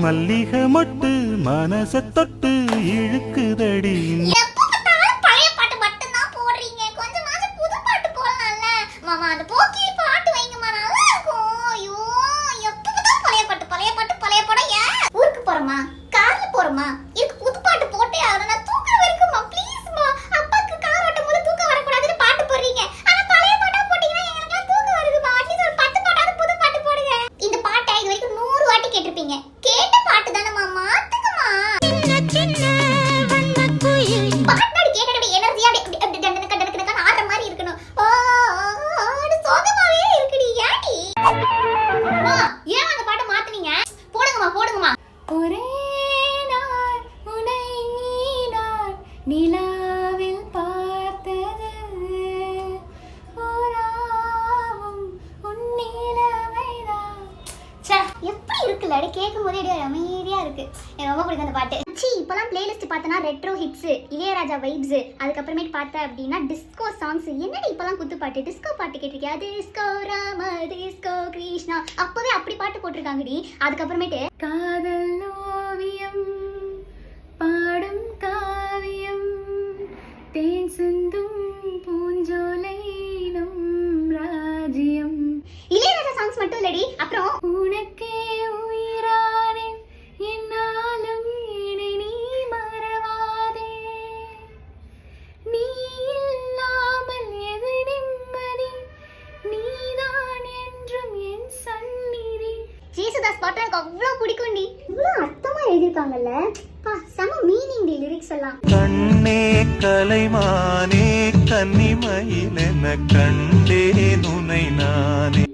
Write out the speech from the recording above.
மல்லிகை மொட்டு மனச தொட்டு இழுக்குதடி. பழைய பாட்டு மட்டும் தான் போடுறீங்க, கொஞ்சமாச்சும் புது பாட்டு போடலாம்ல மாமா. அந்த போக்கி பாட்டு வைங்கம்மா, நல்லா இருக்கும். ஐயோ, எப்பதான் பழைய பாட்டு பழைய பாட்டு பழைய படம். ஏன் ஊருக்கு போறோமா, கார்ல போறோமா, இதுக்கு புது பாட்டு போட்டே ஆகணும். நான் தூக்கம் வரைக்குமா ப்ளீஸ்மா. அப்பாக்கு கார் ஓட்டும் போது தூக்கம் வரக்கூடாதுன்னு பாட்டு போடுறீங்க, ஆனா பழைய பாட்டா போட்டீங்கன்னா எனக்கு தூக்கம் வருதுமா. அட்லீஸ்ட் ஒரு 10 பாட்டாவது புது பாட்டு போடுங்க. இந்த பாட்டை இது வரைக்கும் 100 வாட்டி கேட்டிருப்பீங்க, கேட்ட பாட்டு தானே மாமா, மாத்துக்குமா. பாட்டு கேட்டோட எனர்ஜியா டண்டனக்க ஆடுற மாதிரி இருக்கணும். சோகமாவே இருக்குடி, ஏடி ஏன் அந்த பாட்டை மாத்துனீங்க? போடுங்கம்மா போடுங்கம்மா. ஒரே நாள் உன்னை நான் நிலாவில் பார்த்தது, ஓராவும் உன் நிலவைதான். ச்சே, எப்படி இருக்குல்ல, அடி கேட்கும் போதே அடி அமைதியா இருக்கு. எனக்கு ரொம்ப பிடிக்கும் அந்த பாட்டு. இப்போலாம் பிளேலிஸ்ட் பார்த்தனா ரெட்ரோ ஹிட்ஸ், இளையராஜா வைப்ஸ், அதுக்கப்புறமேட்டு பார்த்தேன் அப்படின்னா டிஸ்கோ சாங்ஸ். என்னடி இப்போலாம் குத்து பாட்டு, டிஸ்கோ பாட்டு கேட்டிருக்கியா? டிஸ்கோ ராம டிஸ்கோ கிருஷ்ணா, அப்போவே அப்படி பாட்டு போட்டிருக்காங்கடி. அதுக்கப்புறமேட்டு காதல் ஓவியம் பாடும் காவியம் தேன் சிந்தும் பூஞ்சோலை நம் ராஜ்யம். இளையராஜா சாங்ஸ் மட்டும் இல்லடி, அப்புறம் உனக்கே உயிரானேன் என்னாலும் என்னை நீ மறவாதே, நீ இல்லாமல் எது நிம்மதி, நீதான் என்றும் என் சந்நிதி. ஜேசுதாஸ் பாட்டு எனக்கு அவ்வளோ பிடிக்கும்டி. இவ்வளோ அர்த்தமா எழுதியிருக்காங்கல்ல, செம மீனிங் லிரிக்ஸ் எல்லாம். கண்ணே கலைமானே கன்னிமயிலென கண்டேன் உனை நானே.